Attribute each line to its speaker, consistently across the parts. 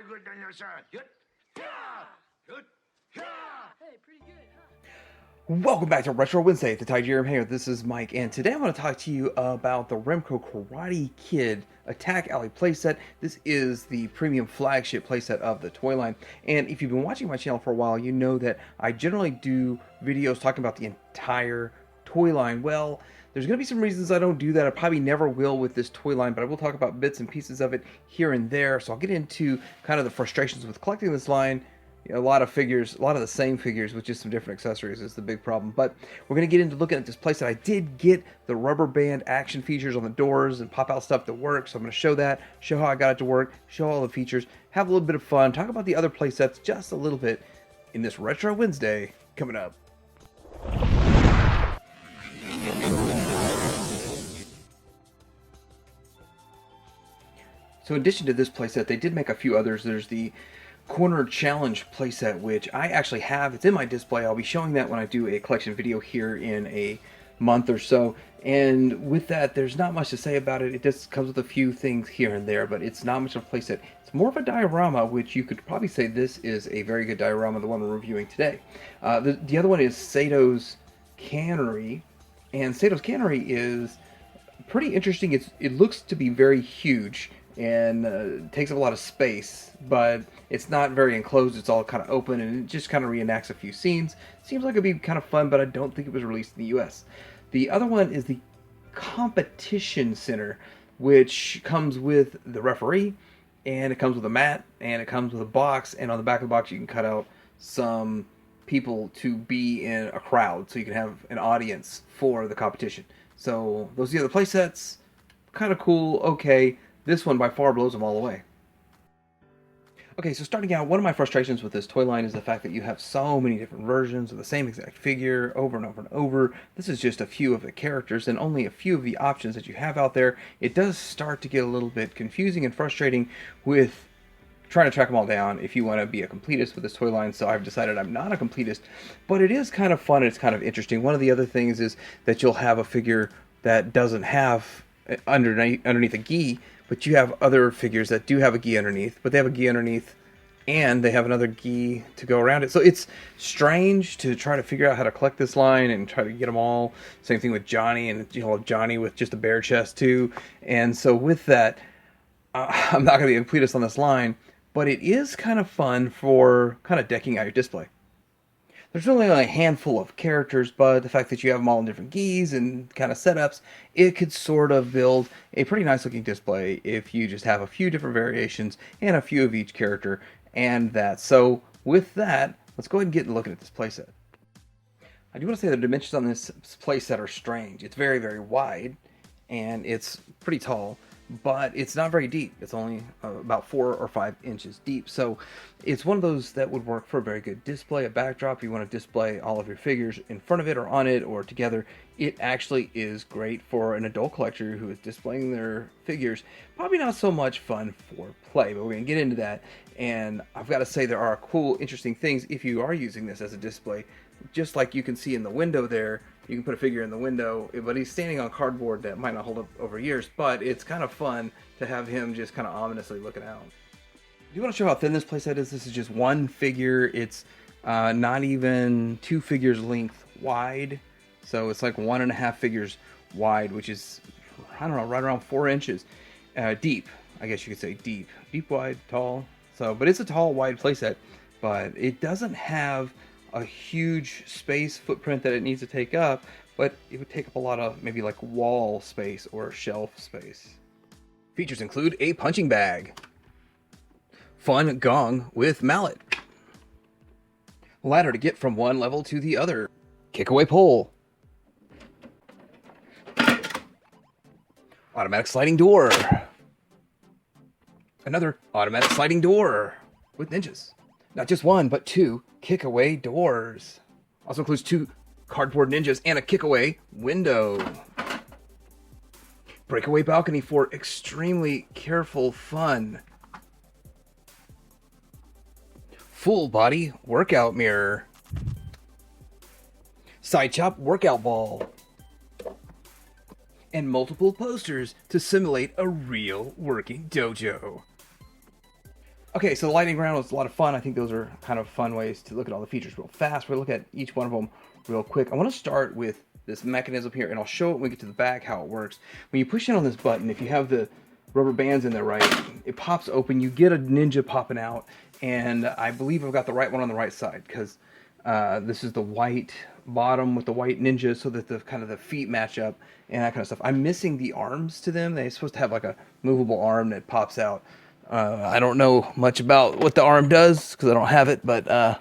Speaker 1: good than your son. Hey,
Speaker 2: pretty good, huh?
Speaker 3: Welcome back to Retro Wednesday at the Tiger here. This is Mike, and today I want to talk to you about the Remco Karate Kid Attack Alley playset. This is the premium flagship playset of the toy line, and if you've been watching my channel for a while, you know that I generally do videos talking about the entire toy line. Well, there's going to be some reasons I don't do that. I probably never will with this toy line, but I will talk about bits and pieces of it here and there. So I'll get into kind of the frustrations with collecting this line. A lot of figures, a lot of the same figures with just some different accessories is the big problem. But we're going to get into looking at this playset. I did get the rubber band action features on the doors and pop out stuff that works. So I'm going to show that, show how I got it to work, show all the features, have a little bit of fun, talk about the other playsets just a little bit in this Retro Wednesday coming up. So in addition to this playset, they did make a few others. There's the Corner Challenge playset, which I actually have. It's in my display. I'll be showing that when I do a collection video here in a month or so. And with that, there's not much to say about it. It just comes with a few things here and there, but it's not much of a playset. It's more of a diorama, which you could probably say this is a very good diorama, the one we're reviewing today. The other one is Sato's Cannery, and Sato's Cannery is pretty interesting. It looks to be very huge and takes up a lot of space, but it's not very enclosed. It's all kind of open, and it just kind of reenacts a few scenes. Seems like it'd be kind of fun, but I don't think it was released in the US. The other one is the Competition Center, which comes with the referee, and it comes with a mat, and it comes with a box, and on the back of the box you can cut out some people to be in a crowd, so you can have an audience for the competition. So those are the other play sets. Kind of cool, okay. This one by far blows them all away. Okay, so starting out, one of my frustrations with this toy line is the fact that you have so many different versions of the same exact figure over and over and over. This is just a few of the characters and only a few of the options that you have out there. It does start to get a little bit confusing and frustrating with trying to track them all down if you want to be a completist with this toy line. So I've decided I'm not a completist, but it is kind of fun and it's kind of interesting. One of the other things is that you'll have a figure that doesn't have underneath a gi, but you have other figures that do have a gi underneath, but they have a gi underneath and they have another gi to go around it. So it's strange to try to figure out how to collect this line and try to get them all. Same thing with Johnny, and you'll have Johnny with just a bare chest too. And so with that, I'm not going to be a completist on this line, but it is kind of fun for kind of decking out your display. There's really only a handful of characters, but the fact that you have them all in different gis and kind of setups, it could sort of build a pretty nice looking display if you just have a few different variations and a few of each character and that. So with that, let's go ahead and get looking at this playset. I do want to say the dimensions on this playset are strange. It's very, very wide and it's pretty tall, but it's not very deep. It's only about 4 or 5 inches deep. So it's one of those that would work for a very good display, a backdrop. You want to display all of your figures in front of it or on it or together. It actually is great for an adult collector who is displaying their figures. Probably not so much fun for play, but we're going to get into that. And I've got to say there are cool, interesting things if you are using this as a display. Just like you can see in the window there, you can put a figure in the window, but he's standing on cardboard that might not hold up over years, but it's kind of fun to have him just kind of ominously looking out. Do you want to show how thin this playset is? This is just one figure. It's not even 2 figures length wide. So it's like 1.5 figures wide, which is, I don't know, right around 4 inches deep. I guess you could say deep. Deep, wide, tall. So, but it's a tall, wide playset, but it doesn't have a huge space footprint that it needs to take up, but it would take up a lot of maybe like wall space or shelf space. Features include a punching bag, fun gong with mallet, ladder to get from one level to the other, kick away pole, automatic sliding door, another automatic sliding door with ninjas. Not just one, but 2 kick-away doors. Also includes 2 cardboard ninjas and a kick-away window. Breakaway balcony for extremely careful fun. Full body workout mirror. Side chop workout ball. And multiple posters to simulate a real working dojo. Okay, so the lightning round was a lot of fun. I think those are kind of fun ways to look at all the features real fast. We'll look at each one of them real quick. I want to start with this mechanism here, and I'll show it when we get to the back how it works. When you push in on this button, if you have the rubber bands in there right, it pops open. You get a ninja popping out, and I believe I've got the right one on the right side because this is the white bottom with the white ninja so that the kind of the feet match up and that kind of stuff. I'm missing the arms to them. They're supposed to have like a movable arm that pops out. I don't know much about what the arm does because I don't have it, but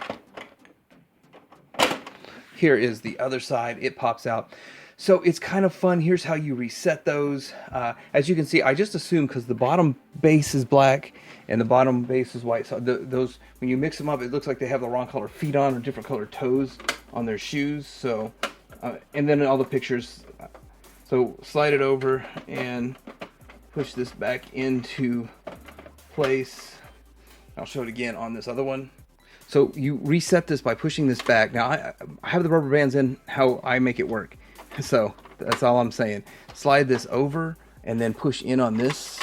Speaker 3: here is the other side. It pops out. So it's kind of fun. Here's how you reset those. As you can see, I just assume because the bottom base is black and the bottom base is white. So those, when you mix them up, it looks like they have the wrong color feet on or different color toes on their shoes. So, and then all the pictures. So slide it over and push this back into place. I'll show it again on this other one. So you reset this by pushing this back. Now I have the rubber bands in how I make it work. So that's all I'm saying. Slide this over and then push in on this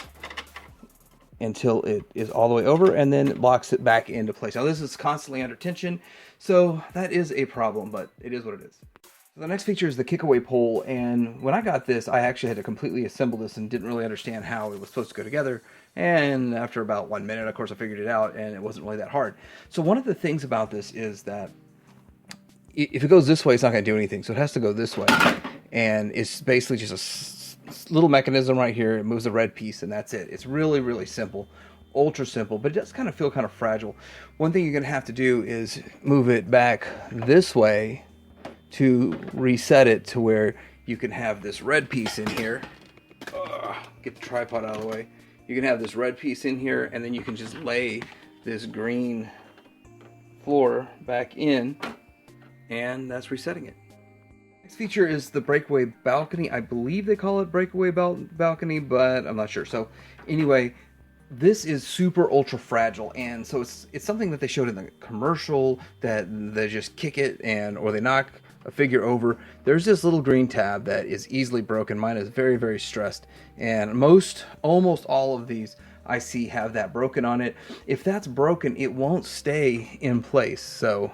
Speaker 3: until it is all the way over, and then it locks it back into place. Now this is constantly under tension, so that is a problem, but it is what it is. So the next feature is the kickaway pole, and when I got this, I actually had to completely assemble this and didn't really understand how it was supposed to go together. And after about 1 minute, of course, I figured it out, and it wasn't really that hard. So one of the things about this is that if it goes this way, it's not going to do anything. So it has to go this way. And it's basically just a little mechanism right here. It moves the red piece, and that's it. It's really, really simple. Ultra simple, but it does kind of feel kind of fragile. One thing you're going to have to do is move it back this way to reset it to where you can have this red piece in here. Get the tripod out of the way. You can have this red piece in here, and then you can just lay this green floor back in, and that's resetting it. Next feature is the Breakaway Balcony. I believe they call it Breakaway Balcony, but I'm not sure. So anyway, this is super ultra fragile, and so it's something that they showed in the commercial that they just kick it or they knock a figure over. There's this little green tab that is easily broken. Mine is very, very stressed, and almost all of these I see have that broken on it. If that's broken, it won't stay in place. So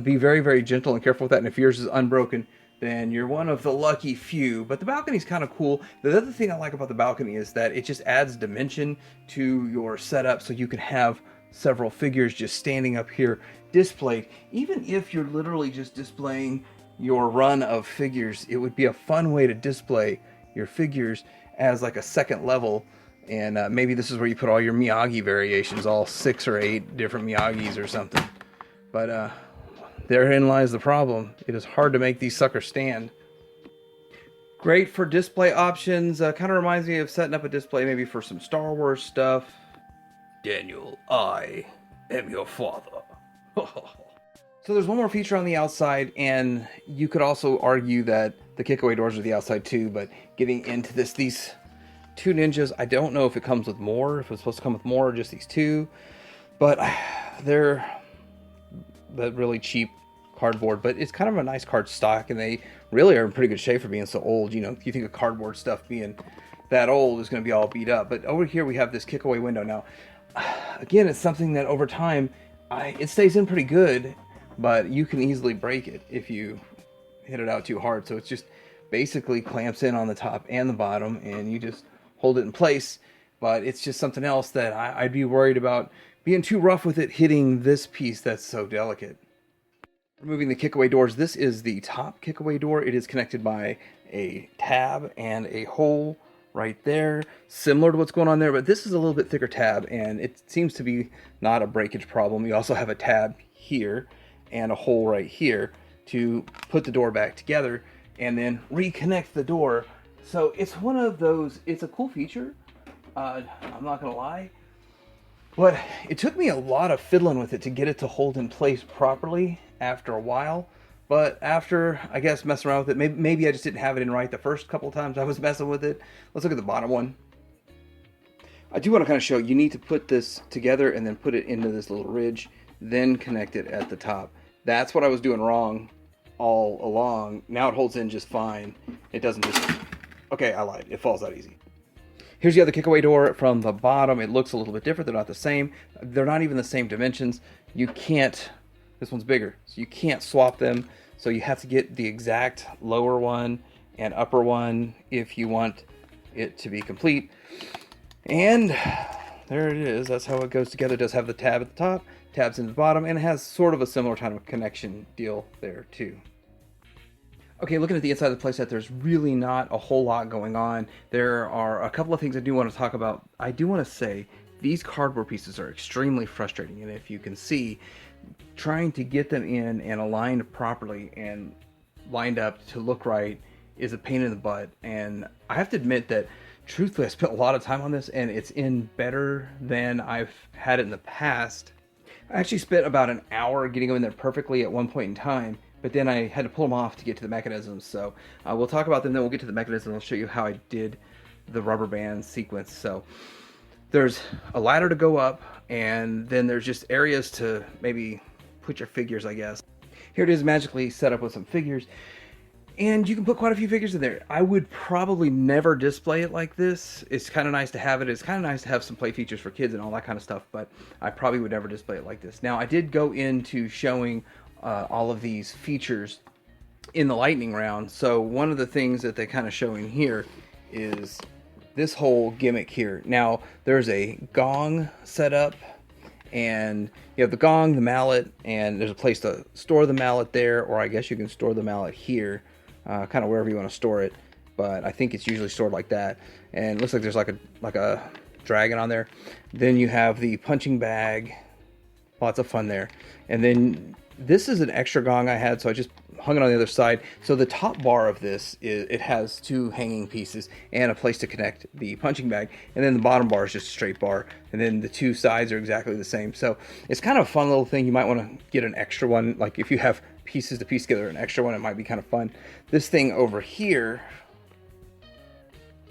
Speaker 3: be very, very gentle and careful with that. And if yours is unbroken, then you're one of the lucky few. But the balcony is kind of cool. The other thing I like about the balcony is that it just adds dimension to your setup, so you can have several figures just standing up here displayed. Even if you're literally just displaying your run of figures, it would be a fun way to display your figures as like a second level. And maybe this is where you put all your Miyagi variations, all 6 or 8 different Miyagis or something. But therein lies the problem. It is hard to make these suckers stand. Great for display options. Kind of reminds me of setting up a display maybe for some Star Wars stuff. Daniel, I am your father. So there's one more feature on the outside, and you could also argue that the kickaway doors are the outside too, but getting into these 2 ninjas, I don't know if it comes with more, if it's supposed to come with more or just these 2, but they're that really cheap cardboard, but it's kind of a nice card stock, and they really are in pretty good shape for being so old. You know, you think of cardboard stuff being that old is going to be all beat up, but over here we have this kickaway window. Now, again, it's something that over time, it stays in pretty good, but you can easily break it if you hit it out too hard. So it's just basically clamps in on the top and the bottom, and you just hold it in place. But it's just something else that I'd be worried about being too rough with it hitting this piece that's so delicate. Removing the kickaway doors, this is the top kickaway door. It is connected by a tab and a hole right there, similar to what's going on there, but this is a little bit thicker tab, and it seems to be not a breakage problem. You also have a tab here and a hole right here to put the door back together and then reconnect the door. So it's one of those, it's a cool feature, I'm not gonna lie, but it took me a lot of fiddling with it to get it to hold in place properly after a while. But after, I guess, messing around with it, maybe I just didn't have it in right the first couple of times I was messing with it. Let's look at the bottom one. I do want to kind of show, you need to put this together and then put it into this little ridge, then connect it at the top. That's what I was doing wrong all along. Now it holds in just fine. It doesn't just, okay, I lied. It falls out easy. Here's the other kickaway door from the bottom. It looks a little bit different. They're not the same. They're not even the same dimensions. You can't, this one's bigger, so you can't swap them. So you have to get the exact lower one and upper one if you want it to be complete. And there it is. That's how it goes together. It does have the tab at the top, tabs in the bottom, and it has sort of a similar kind of connection deal there too. Okay, looking at the inside of the playset, there's really not a whole lot going on. There are a couple of things I do want to talk about. I do want to say these cardboard pieces are extremely frustrating, and if you can see, trying to get them in and aligned properly and lined up to look right is a pain in the butt. And I have to admit that truthfully I spent a lot of time on this, and it's in better than I've had it in the past. I actually spent about an hour getting them in there perfectly at one point in time, but then I had to pull them off to get to the mechanisms. So we'll talk about them, then we'll get to the mechanism. I'll show you how I did the rubber band sequence. So there's a ladder to go up, and then there's just areas to maybe put your figures, I guess. Here it is magically set up with some figures, and you can put quite a few figures in there. I would probably never display it like this. It's kind of nice to have it. It's kind of nice to have some play features for kids and all that kind of stuff, but I probably would never display it like this. Now, I did go into showing all of these features in the lightning round. So one of the things that they kind of show in here is this whole gimmick here. Now, there's a gong set up, and you have the gong, the mallet, and there's a place to store the mallet there, or I guess you can store the mallet here, kind of wherever you want to store it, but I think it's usually stored like that. And it looks like there's like a dragon on there. Then you have the punching bag, lots of fun there. And then this is an extra gong I had, so I just hung it on the other side. So the top bar of this, it has two hanging pieces and a place to connect the punching bag. And then the bottom bar is just a straight bar. And then the two sides are exactly the same. So it's kind of a fun little thing. You might want to get an extra one. Like if you have pieces to piece together, an extra one, it might be kind of fun. This thing over here,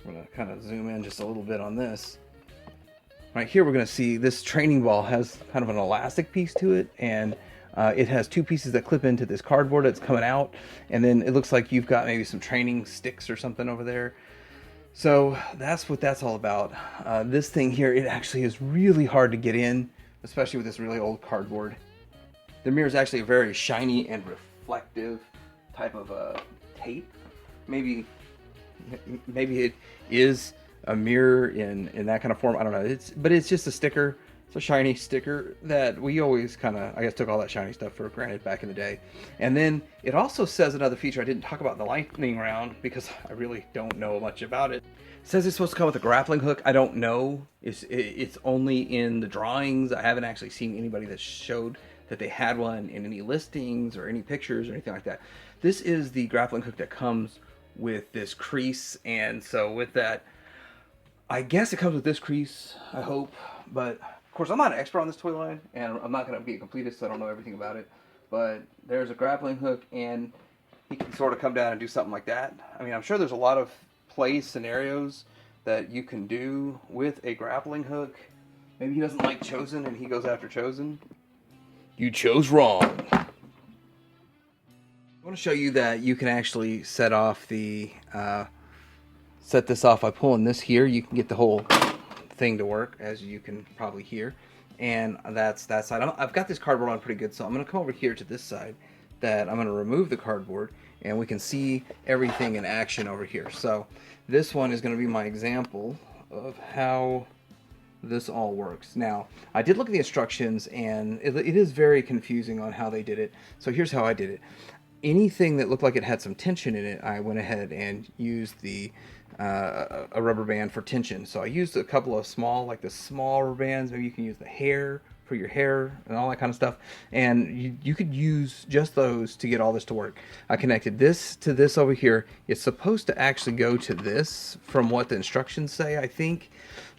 Speaker 3: I'm going to kind of zoom in just a little bit on this. Right here, we're going to see this training ball has kind of an elastic piece to it, and it has two pieces that clip into this cardboard that's coming out, and then it looks like you've got maybe some training sticks or something over there. So that's what that's all about. This thing here, it actually is really hard to get in, especially with this really old cardboard. The mirror is actually a very shiny and reflective type of tape. Maybe it is a mirror in that kind of form. I don't know. But it's just a sticker. It's a shiny sticker that we always kind of, I guess, took all that shiny stuff for granted back in the day. And then it also says another feature I didn't talk about in the lightning round because I really don't know much about it. It says it's supposed to come with a grappling hook. I don't know. It's only in the drawings. I haven't actually seen anybody that showed that they had one in any listings or any pictures or anything like that. This is the grappling hook that comes with this crease, and so with that, I guess it comes with this crease, I hope. But of course, I'm not an expert on this toy line, and I'm not going to be a completist, so I don't know everything about it. But there's a grappling hook, and he can sort of come down and do something like that. I mean, I'm sure there's a lot of play scenarios that you can do with a grappling hook. Maybe he doesn't like Chosen, and he goes after Chosen. You chose wrong. I want to show you that you can actually set off the set this off by pulling this here. You can get the whole thing to work, as you can probably hear. And that's that side. I've got this cardboard on pretty good, so I'm going to come over here to this side that I'm going to remove the cardboard, and we can see everything in action over here. So this one is going to be my example of how this all works. Now, I did look at the instructions, and it is very confusing on how they did it. So here's how I did it. Anything that looked like it had some tension in it, I went ahead and used the a rubber band for tension. So I used a couple of small, like the small rubber bands. Maybe you can use the hair for your hair and all that kind of stuff. And you could use just those to get all this to work. I connected this to this over here. It's supposed to actually go to this from what the instructions say, I think.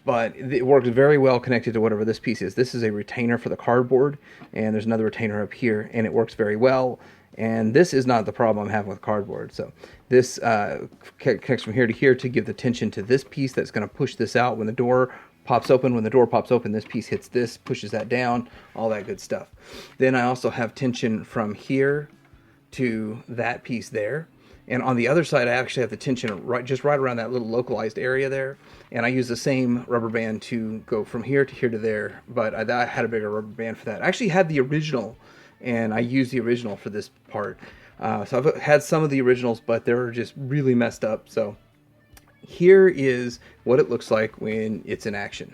Speaker 3: But it worked very well connected to whatever this piece is. This is a retainer for the cardboard, and there's another retainer up here, and it works very well. And this is not the problem I'm having with cardboard. So this connects from here to here to give the tension to this piece that's going to push this out when the door pops open. When the door pops open, this piece hits this, pushes that down, all that good stuff. Then I also have tension from here to that piece there. And on the other side, I actually have the tension just right around that little localized area there. And I use the same rubber band to go from here to there. But I had a bigger rubber band for that. I actually had the original, and I used the original for this part. So I've had some of the originals, but they're just really messed up. So here is what it looks like when it's in action.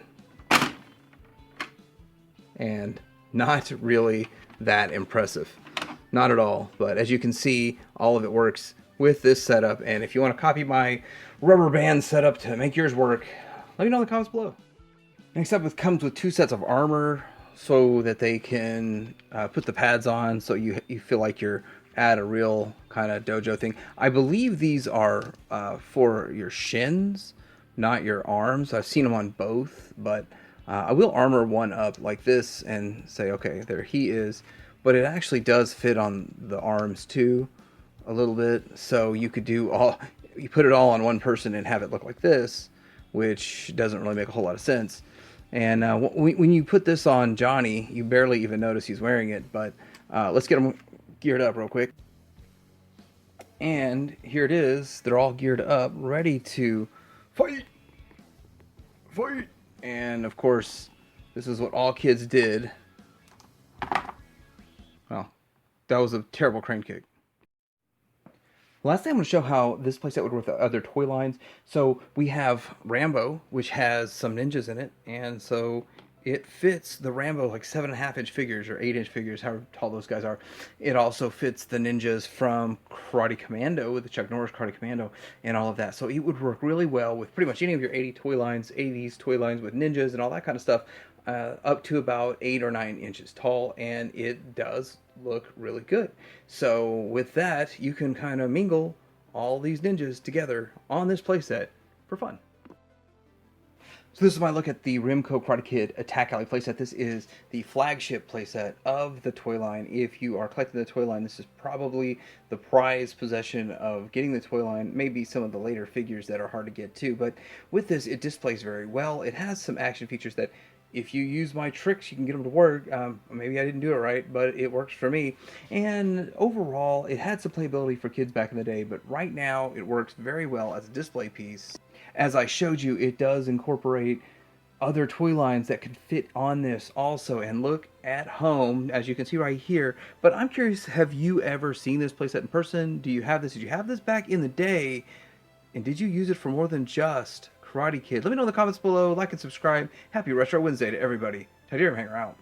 Speaker 3: And not really that impressive. Not at all. But as you can see, all of it works with this setup. And if you want to copy my rubber band setup to make yours work, let me know in the comments below. Next up, it comes with 2 sets of armor so that they can put the pads on so you feel like you're at a real kind of dojo thing. I believe these are for your shins, not your arms. I've seen them on both, but I will armor one up like this and say, okay, there he is. But it actually does fit on the arms too a little bit. So you could do you put it all on one person and have it look like this, which doesn't really make a whole lot of sense. And when you put this on Johnny, you barely even notice he's wearing it. But let's get him geared up real quick. And here it is. They're all geared up, ready to fight. Fight. And of course, this is what all kids did. Well, that was a terrible crane kick. Lastly, I'm going to show how this playset would work with other toy lines. So we have Rambo, which has some ninjas in it, and so it fits the Rambo like 7.5-inch figures or 8-inch figures, however tall those guys are. It also fits the ninjas from Karate Commando, with the Chuck Norris Karate Commando, and all of that. So it would work really well with pretty much any of your 80s toy lines with ninjas and all that kind of stuff, up to about 8 or 9 inches tall, and it does look really good. So with that, you can kind of mingle all these ninjas together on this playset for fun. So this is my look at the Remco Karate Kid Attack Alley playset. This is the flagship playset of the toy line. If you are collecting the toy line, this is probably the prized possession of getting the toy line. Maybe some of the later figures that are hard to get too, but with this, it displays very well. It has some action features that if you use my tricks, you can get them to work. Maybe I didn't do it right, but it works for me. And overall, it had some playability for kids back in the day, but right now it works very well as a display piece. As I showed you, it does incorporate other toy lines that can fit on this also and look at home, as you can see right here. But I'm curious, have you ever seen this playset in person? Do you have this? Did you have this back in the day? And did you use it for more than just Karate Kid? Let me know in the comments below. Like and subscribe. Happy Retro Wednesday to everybody. Tidy hanger out.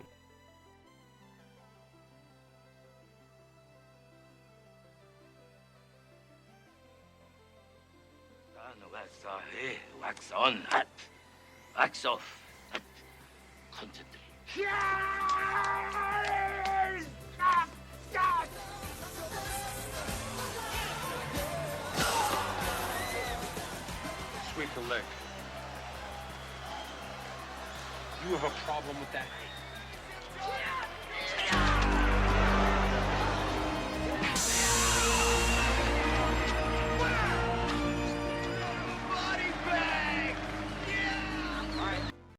Speaker 2: Wax on, wax off. Concentrate.
Speaker 1: Sweep the leg. You have a problem with that?